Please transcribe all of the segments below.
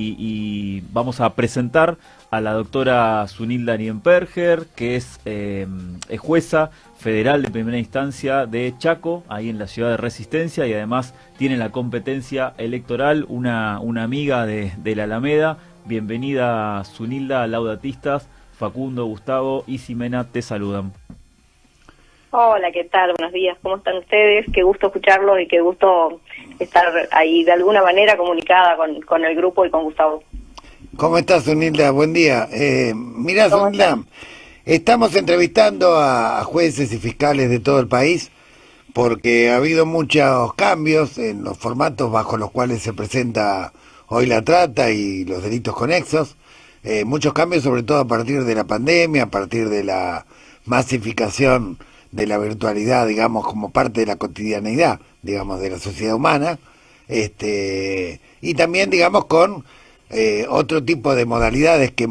y vamos a presentar a la doctora Zunilda Nienperger, que es jueza federal de primera instancia de Chaco, ahí en la ciudad de Resistencia, y además tiene la competencia electoral, una amiga de la Alameda. Bienvenida, Zunilda. Laudatistas, Facundo, Gustavo y Ximena te saludan. Hola, ¿qué tal? Buenos días, ¿cómo están ustedes? Qué gusto escucharlos y qué gusto estar ahí de alguna manera comunicada con el grupo y con Gustavo. ¿Cómo estás, Zunilda? Buen día. Mirá, Zunilda, estamos entrevistando a jueces y fiscales de todo el país porque ha habido muchos cambios en los formatos bajo los cuales se presenta hoy la trata y los delitos conexos. Muchos cambios, sobre todo a partir de la pandemia, a partir de la masificación de la virtualidad, digamos, como parte de la cotidianeidad, digamos, de la sociedad humana, y también, digamos, con otro tipo de modalidades que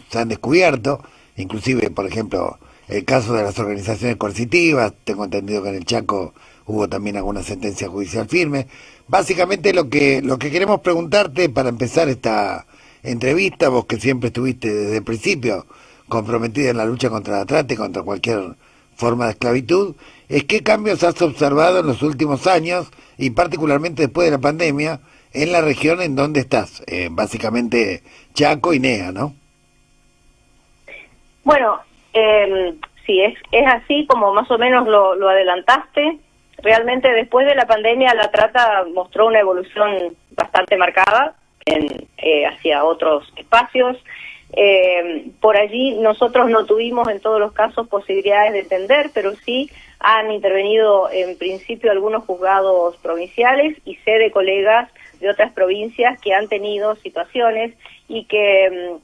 se han descubierto, inclusive, por ejemplo, el caso de las organizaciones coercitivas. Tengo entendido que en el Chaco hubo también alguna sentencia judicial firme. Básicamente lo que queremos preguntarte para empezar esta entrevista, vos que siempre estuviste desde el principio comprometida en la lucha contra la trata y contra cualquier forma de esclavitud, es qué cambios has observado en los últimos años y particularmente después de la pandemia en la región en donde estás, básicamente Chaco y NEA, ¿no? Bueno, sí, es así como más o menos lo adelantaste. Realmente después de la pandemia la trata mostró una evolución bastante marcada hacia otros espacios. Por allí nosotros no tuvimos en todos los casos posibilidades de entender, pero sí han intervenido en principio algunos juzgados provinciales y sé de colegas de otras provincias que han tenido situaciones y que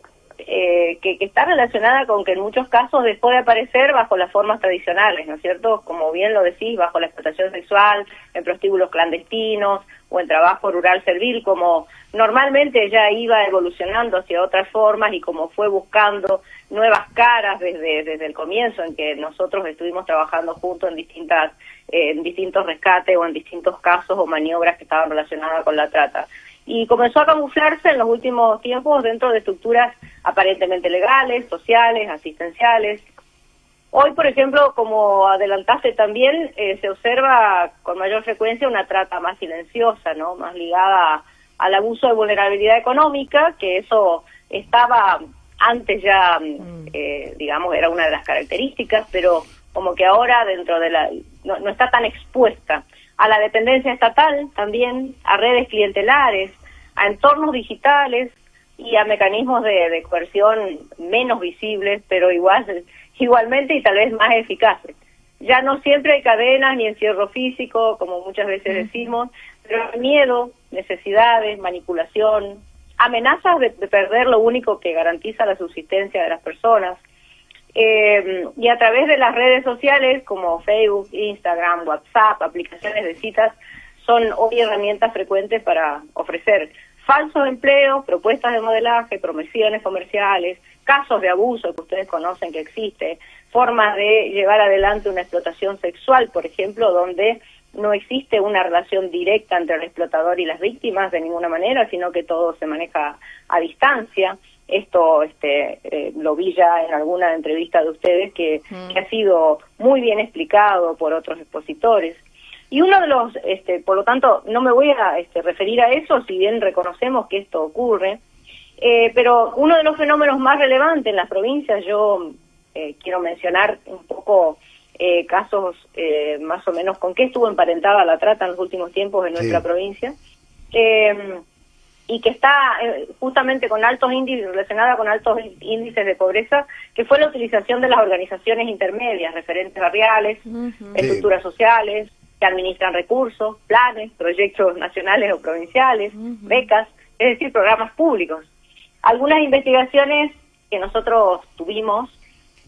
está relacionada con que en muchos casos dejó de aparecer bajo las formas tradicionales, ¿no es cierto? Como bien lo decís, bajo la explotación sexual, en prostíbulos clandestinos o en trabajo rural servil, como normalmente ya iba evolucionando hacia otras formas y como fue buscando nuevas caras desde el comienzo en que nosotros estuvimos trabajando juntos en distintos rescates o en distintos casos o maniobras que estaban relacionadas con la trata. Y comenzó a camuflarse en los últimos tiempos dentro de estructuras aparentemente legales, sociales, asistenciales. Hoy, por ejemplo, como adelantaste también, se observa con mayor frecuencia una trata más silenciosa, ¿no? Más ligada al abuso de vulnerabilidad económica, que eso estaba antes ya, digamos, era una de las características, pero como que ahora dentro de no está tan expuesta a la dependencia estatal también, a redes clientelares, a entornos digitales y a mecanismos de coerción menos visibles, pero igualmente y tal vez más eficaces. Ya no siempre hay cadenas ni encierro físico, como muchas veces decimos, pero hay miedo, necesidades, manipulación, amenazas de perder lo único que garantiza la subsistencia de las personas. Y a través de las redes sociales como Facebook, Instagram, WhatsApp, aplicaciones de citas, son hoy herramientas frecuentes para ofrecer falsos empleos, propuestas de modelaje, promociones comerciales, casos de abuso que ustedes conocen que existe, formas de llevar adelante una explotación sexual, por ejemplo, donde no existe una relación directa entre el explotador y las víctimas de ninguna manera, sino que todo se maneja a distancia. Esto lo vi ya en alguna entrevista de ustedes que ha sido muy bien explicado por otros expositores. Y uno de los, por lo tanto, no me voy a referir a eso, si bien reconocemos que esto ocurre, pero uno de los fenómenos más relevantes en las provincias, yo quiero mencionar un poco casos más o menos con qué estuvo emparentada la trata en los últimos tiempos en nuestra provincia, y que está justamente con altos índices, relacionada con altos índices de pobreza, que fue la utilización de las organizaciones intermedias, referentes barriales, estructuras sociales, que administran recursos, planes, proyectos nacionales o provinciales, becas, es decir, programas públicos. Algunas investigaciones que nosotros tuvimos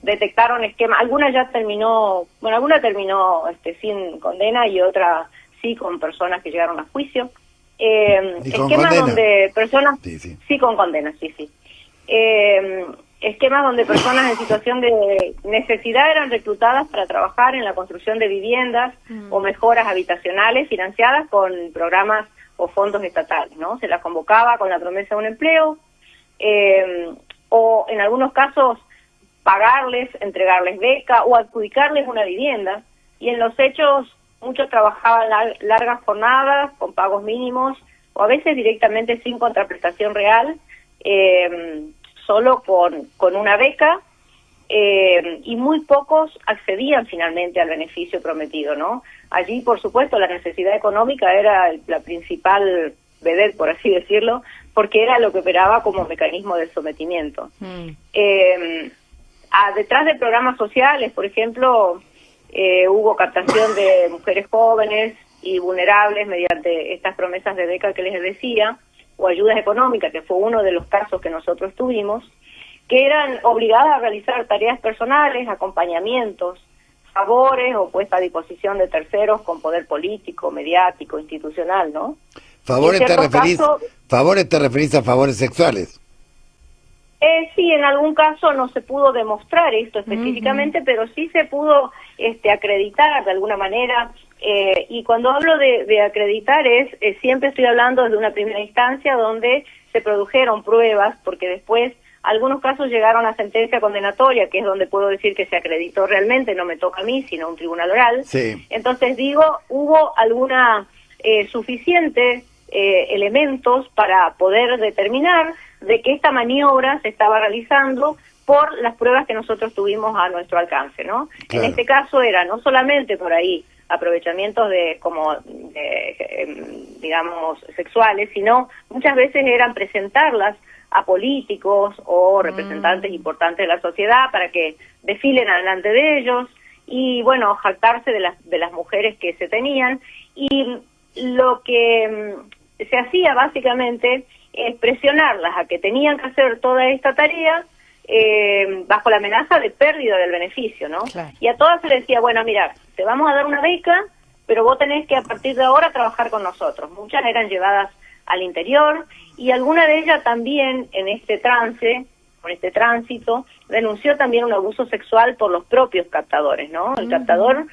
detectaron esquemas, alguna terminó sin condena y otra sí con personas que llegaron a juicio. Esquemas donde personas sí con condena, esquemas donde personas en situación de necesidad eran reclutadas para trabajar en la construcción de viviendas o mejoras habitacionales financiadas con programas o fondos estatales, ¿no? Se las convocaba con la promesa de un empleo, o en algunos casos pagarles, entregarles beca o adjudicarles una vivienda, y en los hechos muchos trabajaban largas jornadas con pagos mínimos o a veces directamente sin contraprestación real, solo con una beca, y muy pocos accedían finalmente al beneficio prometido, ¿no? Allí, por supuesto, la necesidad económica era la principal vedette, por así decirlo, porque era lo que operaba como mecanismo de sometimiento. Detrás de programas sociales, por ejemplo, hubo captación de mujeres jóvenes y vulnerables mediante estas promesas de beca que les decía, o ayudas económicas, que fue uno de los casos que nosotros tuvimos, que eran obligadas a realizar tareas personales, acompañamientos, favores o puesta a disposición de terceros con poder político, mediático, institucional, ¿no? ¿Favores te referís a favores sexuales? Sí, en algún caso no se pudo demostrar esto específicamente, pero sí se pudo acreditar de alguna manera, y cuando hablo de acreditar siempre estoy hablando desde una primera instancia donde se produjeron pruebas, porque después algunos casos llegaron a sentencia condenatoria, que es donde puedo decir que se acreditó realmente, no me toca a mí, sino a un tribunal oral. Sí. Entonces hubo alguna suficiente elementos para poder determinar de que esta maniobra se estaba realizando por las pruebas que nosotros tuvimos a nuestro alcance, ¿no? Claro. En este caso era no solamente por ahí aprovechamientos digamos, sexuales, sino muchas veces eran presentarlas a políticos o representantes importantes de la sociedad para que desfilen adelante de ellos y, bueno, jactarse de las mujeres que se tenían. Y lo que se hacía básicamente es presionarlas a que tenían que hacer toda esta tarea bajo la amenaza de pérdida del beneficio, ¿no? Claro. Y a todas se les decía, bueno, mira, te vamos a dar una beca, pero vos tenés que a partir de ahora trabajar con nosotros. Muchas eran llevadas al interior y alguna de ellas también en este tránsito, denunció también un abuso sexual por los propios captadores, ¿no? El captador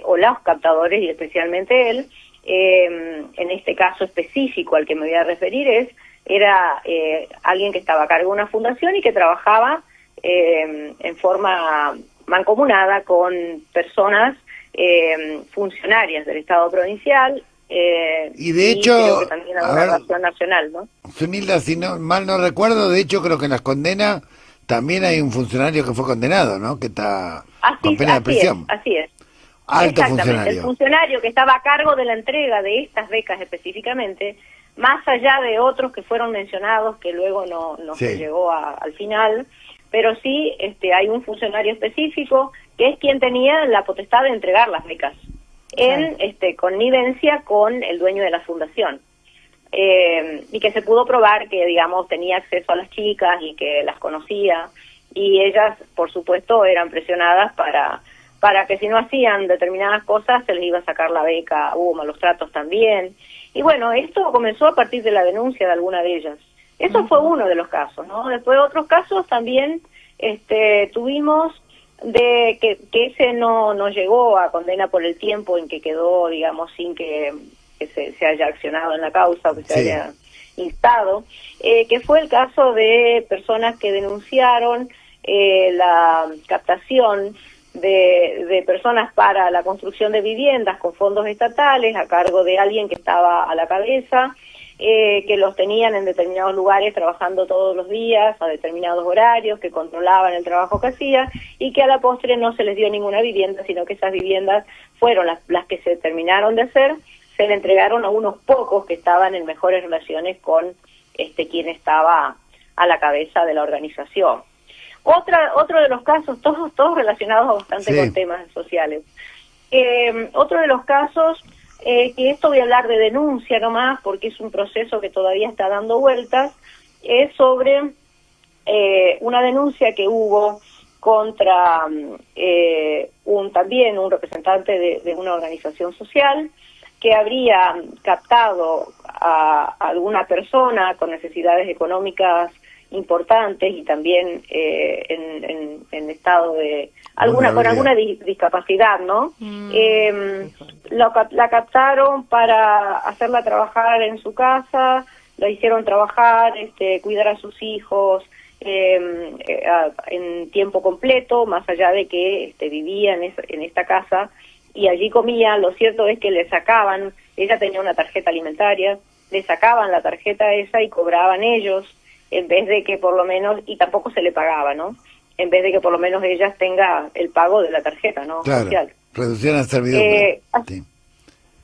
o los captadores, y especialmente él, en este caso específico al que me voy a referir era alguien que estaba a cargo de una fundación y que trabajaba en forma mancomunada con personas funcionarias del Estado provincial, y de hecho, creo que también a una relación nacional, ¿no? Zunilda, si mal no recuerdo, de hecho creo que en las condenas también hay un funcionario que fue condenado, ¿no? Que está con pena de prisión. Así es. Alto funcionario. El funcionario que estaba a cargo de la entrega de estas becas específicamente, más allá de otros que fueron mencionados, que luego no se llegó al final, pero sí hay un funcionario específico que es quien tenía la potestad de entregar las becas, en connivencia con el dueño de la fundación, y que se pudo probar que, digamos, tenía acceso a las chicas y que las conocía, y ellas, por supuesto, eran presionadas para que si no hacían determinadas cosas se les iba a sacar la beca. Hubo malos tratos también, y bueno, esto comenzó a partir de la denuncia de alguna de ellas. Eso fue uno de los casos, ¿no? Después otros casos también tuvimos de que ese no llegó a condena por el tiempo en que quedó, digamos, sin que se haya accionado en la causa o que se haya instado, que fue el caso de personas que denunciaron la captación de personas para la construcción de viviendas con fondos estatales a cargo de alguien que estaba a la cabeza, que los tenían en determinados lugares trabajando todos los días a determinados horarios, que controlaban el trabajo que hacía y que a la postre no se les dio ninguna vivienda, sino que esas viviendas fueron las que se terminaron de hacer, se le entregaron a unos pocos que estaban en mejores relaciones con quien estaba a la cabeza de la organización. Otro de los casos, todos relacionados bastante con temas sociales. Otro de los casos, que esto voy a hablar de denuncia nomás, porque es un proceso que todavía está dando vueltas, es sobre una denuncia que hubo contra también un representante de una organización social que habría captado a alguna persona con necesidades económicas importantes y también en estado de con alguna discapacidad, ¿no? La captaron para hacerla trabajar en su casa, la hicieron trabajar, cuidar a sus hijos en tiempo completo, más allá de que vivía en esta casa y allí comía. Lo cierto es que le sacaban, ella tenía una tarjeta alimentaria, le sacaban la tarjeta esa y cobraban ellos, en vez de que por lo menos, y tampoco se le pagaba, ¿no? En vez de que por lo menos ella tenga el pago de la tarjeta, ¿no? Claro, social. Reducción a servidumbre. Sí.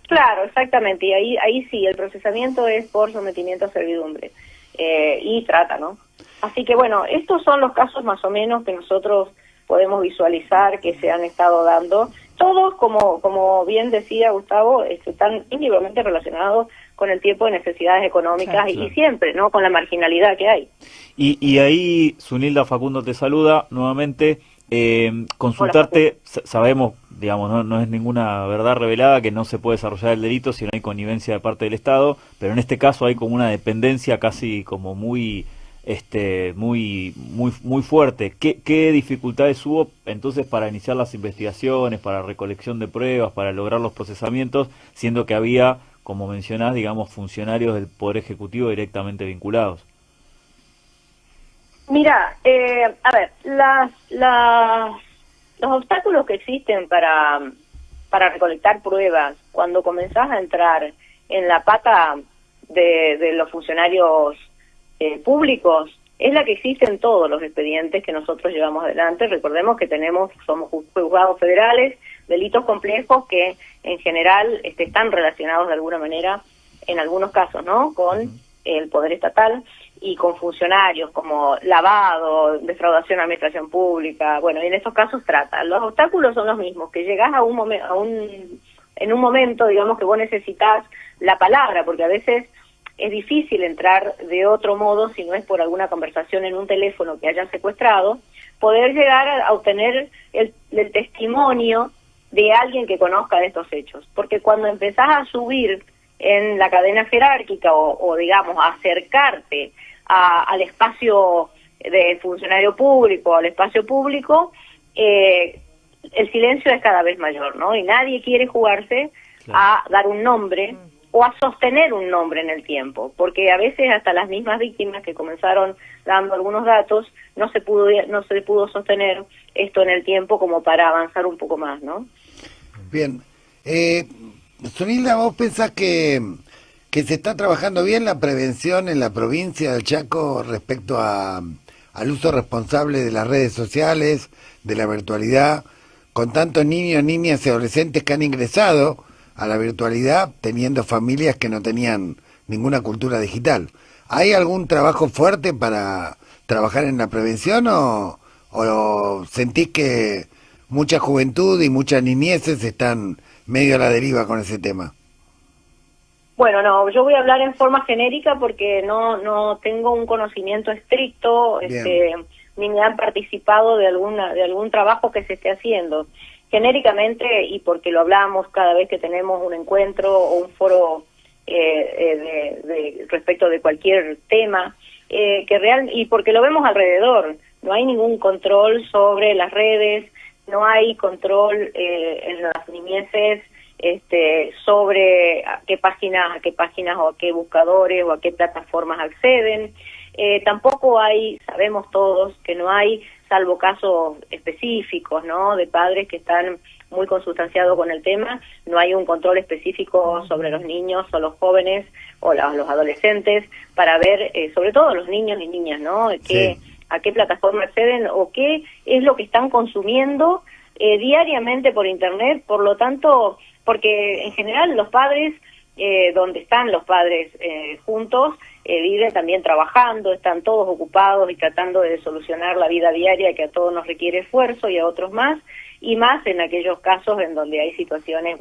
Claro, exactamente, y ahí sí, el procesamiento es por sometimiento a servidumbre y trata, ¿no? Así que bueno, estos son los casos más o menos que nosotros podemos visualizar que se han estado dando. Todos, como bien decía Gustavo, están íntimamente relacionados con el tiempo de necesidades económicas, claro. Y siempre, ¿no? Con la marginalidad que hay. Y ahí, Zunilda, Facundo te saluda nuevamente. Consultarte, sabemos, digamos, no es ninguna verdad revelada que no se puede desarrollar el delito si no hay connivencia de parte del Estado, pero en este caso hay como una dependencia casi como muy fuerte. ¿Qué dificultades hubo entonces para iniciar las investigaciones, para recolección de pruebas, para lograr los procesamientos, siendo que había, como mencionás, digamos, funcionarios del Poder Ejecutivo directamente vinculados? Mira, a ver, los obstáculos que existen para recolectar pruebas cuando comenzás a entrar en la pata de los funcionarios públicos es la que existe en todos los expedientes que nosotros llevamos adelante. Recordemos que somos juzgados federales, delitos complejos que en general están relacionados de alguna manera, en algunos casos, ¿no?, con el poder estatal y con funcionarios como lavado, defraudación a administración pública. Bueno, y en estos casos trata. Los obstáculos son los mismos, que llegás en un momento, digamos, que vos necesitas la palabra, porque a veces es difícil entrar de otro modo si no es por alguna conversación en un teléfono que hayan secuestrado, poder llegar a obtener el testimonio de alguien que conozca de estos hechos. Porque cuando empezás a subir en la cadena jerárquica o digamos, a acercarte al espacio del funcionario público, al espacio público, el silencio es cada vez mayor, ¿no? Y nadie quiere jugarse a dar un nombre o a sostener un nombre en el tiempo, porque a veces hasta las mismas víctimas que comenzaron dando algunos datos no se pudo sostener esto en el tiempo como para avanzar un poco más, ¿no? Bien. Zunilda, ¿vos pensás que se está trabajando bien la prevención en la provincia del Chaco respecto al uso responsable de las redes sociales, de la virtualidad, con tantos niños, niñas y adolescentes que han ingresado a la virtualidad teniendo familias que no tenían ninguna cultura digital? ¿Hay algún trabajo fuerte para trabajar en la prevención o sentís que mucha juventud y muchas niñeces están medio a la deriva con ese tema? Bueno, no, yo voy a hablar en forma genérica porque no tengo un conocimiento estricto, ni me han participado de algún trabajo que se esté haciendo. Genéricamente, y porque lo hablamos cada vez que tenemos un encuentro o un foro respecto de cualquier tema, y porque lo vemos alrededor, no hay ningún control sobre las redes, no hay control en las niñeces sobre a qué páginas o a qué buscadores o a qué plataformas acceden. Tampoco sabemos todos que no hay, salvo casos específicos, ¿no?, de padres que están muy consustanciados con el tema, no hay un control específico sobre los niños o los jóvenes o los adolescentes para ver, sobre todo los niños y niñas, ¿no?, a qué plataforma acceden o qué es lo que están consumiendo diariamente por Internet. Por lo tanto, porque en general los padres, donde están los padres juntos, viven también trabajando, están todos ocupados y tratando de solucionar la vida diaria que a todos nos requiere esfuerzo y a otros más, y más en aquellos casos en donde hay situaciones,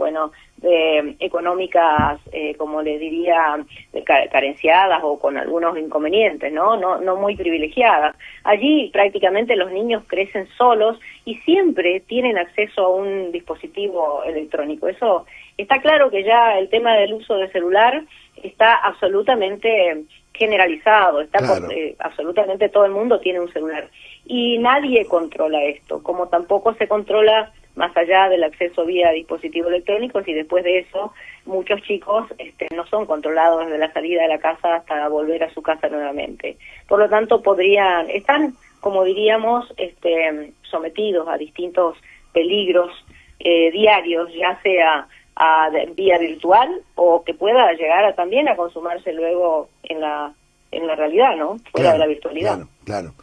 económicas, como les diría, carenciadas o con algunos inconvenientes, no muy privilegiadas. Allí prácticamente los niños crecen solos y siempre tienen acceso a un dispositivo electrónico. Eso está claro, que ya el tema del uso de celular está absolutamente generalizado, está Claro. absolutamente todo el mundo tiene un celular. Y nadie controla esto, como tampoco se controla más allá del acceso vía dispositivos electrónicos, y después de eso muchos chicos no son controlados desde la salida de la casa hasta volver a su casa nuevamente. Por lo tanto, están, como diríamos, sometidos a distintos peligros diarios, ya sea vía virtual o que pueda llegar también a consumarse luego en la realidad, ¿no? Fuera de la virtualidad. Claro, claro.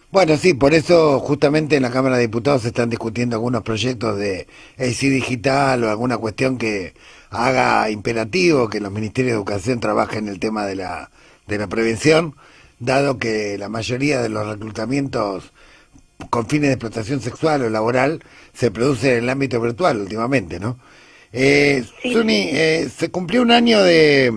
Bueno, sí, por eso justamente en la Cámara de Diputados se están discutiendo algunos proyectos de AC digital o alguna cuestión que haga imperativo que los ministerios de educación trabajen en el tema de la prevención, dado que la mayoría de los reclutamientos con fines de explotación sexual o laboral se produce en el ámbito virtual últimamente, ¿no? Sí. Suni, se cumplió un año de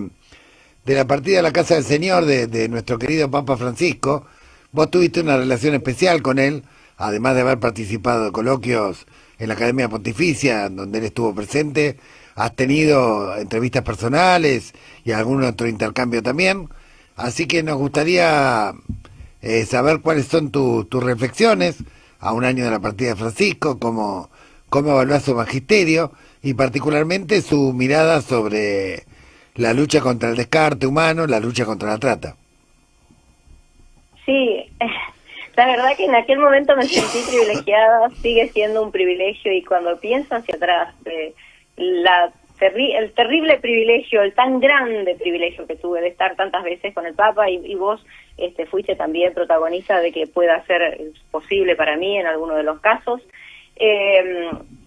la partida a la Casa del Señor de nuestro querido Papa Francisco. Vos tuviste una relación especial con él, además de haber participado de coloquios en la Academia Pontificia, donde él estuvo presente. Has tenido entrevistas personales y algún otro intercambio también. Así que nos gustaría saber cuáles son tus reflexiones a un año de la partida de Francisco, cómo evaluás su magisterio y particularmente su mirada sobre la lucha contra el descarte humano, la lucha contra la trata. Sí, la verdad que en aquel momento me sentí privilegiada, sigue siendo un privilegio, y cuando pienso hacia atrás de el terrible privilegio, el tan grande privilegio que tuve de estar tantas veces con el Papa, y vos fuiste también protagonista de que pueda ser posible para mí en alguno de los casos,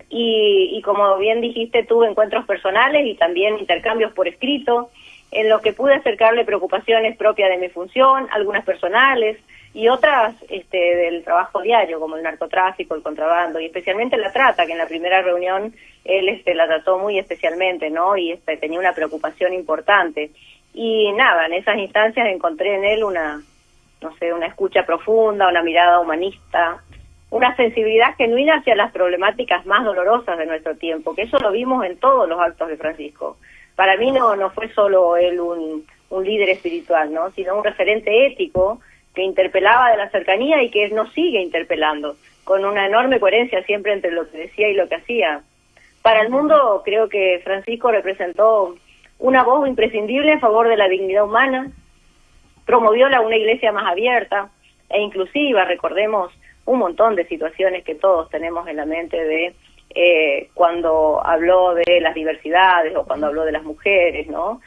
y como bien dijiste, tuve encuentros personales y también intercambios por escrito, en los que pude acercarle preocupaciones propias de mi función, algunas personales y otras del trabajo diario, como el narcotráfico, el contrabando y especialmente la trata, que en la primera reunión él la trató muy especialmente, ¿no? Y tenía una preocupación importante. Y nada, en esas instancias encontré en él una escucha profunda, una mirada humanista, una sensibilidad genuina hacia las problemáticas más dolorosas de nuestro tiempo, que eso lo vimos en todos los actos de Francisco. Para mí no fue solo él un líder espiritual, ¿no? Sino un referente ético que interpelaba de la cercanía y que nos sigue interpelando, con una enorme coherencia siempre entre lo que decía y lo que hacía. Para el mundo creo que Francisco representó una voz imprescindible en favor de la dignidad humana, promovió una iglesia más abierta e inclusiva. Recordemos un montón de situaciones que todos tenemos en la mente de cuando habló de las diversidades o cuando habló de las mujeres, ¿no?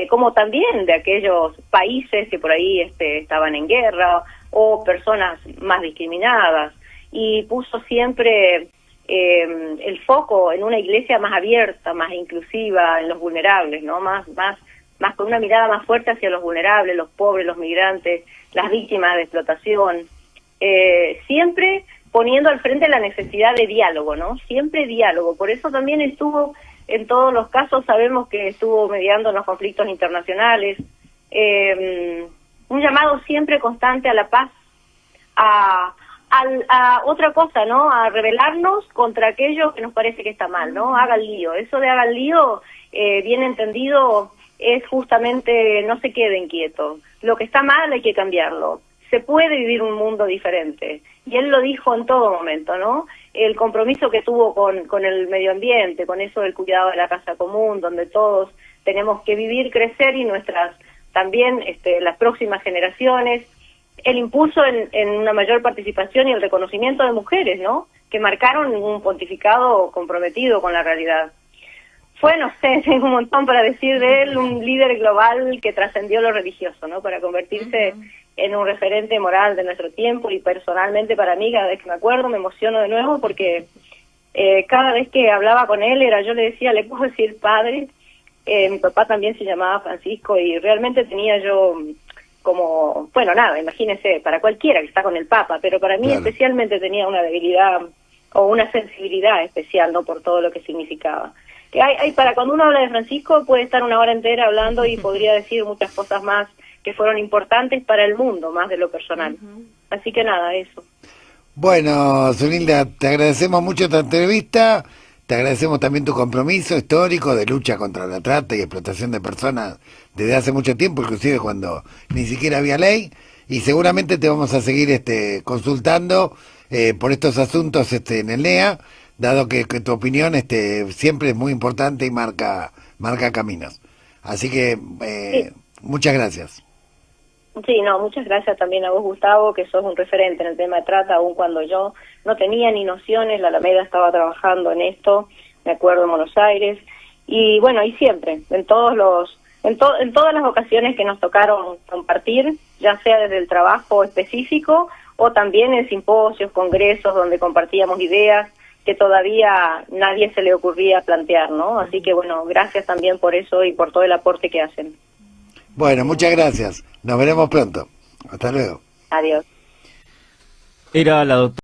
Como también de aquellos países que por ahí estaban en guerra o personas más discriminadas, y puso siempre el foco en una iglesia más abierta, más inclusiva, en los vulnerables, ¿no? Más con una mirada más fuerte hacia los vulnerables, los pobres, los migrantes, las víctimas de explotación, siempre poniendo al frente la necesidad de diálogo, ¿no? Siempre diálogo. Por eso también estuvo, en todos los casos, sabemos que estuvo mediando en los conflictos internacionales, un llamado siempre constante a la paz, a otra cosa, ¿no? A rebelarnos contra aquello que nos parece que está mal, ¿no? Haga el lío. Eso de haga el lío, bien entendido, es justamente no se queden quietos. Lo que está mal hay que cambiarlo. Se puede vivir un mundo diferente. Y él lo dijo en todo momento, ¿no? El compromiso que tuvo con el medio ambiente, con eso del cuidado de la casa común, donde todos tenemos que vivir, crecer, y nuestras también las próximas generaciones. El impulso en una mayor participación y el reconocimiento de mujeres, ¿no? Que marcaron un pontificado comprometido con la realidad. Fue, no sé, tengo un montón para decir de él, un líder global que trascendió lo religioso, ¿no? Para convertirse en un referente moral de nuestro tiempo. Y personalmente para mí, cada vez que me acuerdo, me emociono de nuevo, porque cada vez que hablaba con él, yo le decía, ¿le puedo decir padre? Mi papá también se llamaba Francisco, y realmente tenía yo como, bueno, nada, imagínese, para cualquiera que está con el Papa, pero para mí especialmente tenía una debilidad o una sensibilidad especial, ¿no? Por todo lo que significaba. Que para cuando uno habla de Francisco puede estar una hora entera hablando y podría decir muchas cosas más que fueron importantes para el mundo, más de lo personal. Así que nada, eso. Bueno, Zunilda, te agradecemos mucho esta entrevista. te agradecemos también tu compromiso histórico de lucha contra la trata y explotación de personas desde hace mucho tiempo, inclusive cuando ni siquiera había ley, y seguramente te vamos a seguir consultando por estos asuntos en el NEA, dado que tu opinión siempre es muy importante y marca caminos. Así que Sí. muchas gracias. Sí, no, muchas gracias también a vos, Gustavo, que sos un referente en el tema de trata, aun cuando yo no tenía ni nociones, la Alameda estaba trabajando en esto, me acuerdo, en Buenos Aires, y bueno, y siempre, en todas las ocasiones que nos tocaron compartir, ya sea desde el trabajo específico o también en simposios, congresos, donde compartíamos ideas que todavía nadie se le ocurría plantear, ¿no? Así que bueno, gracias también por eso y por todo el aporte que hacen. Bueno, muchas gracias. Nos veremos pronto. Hasta luego. Adiós. Era la doctora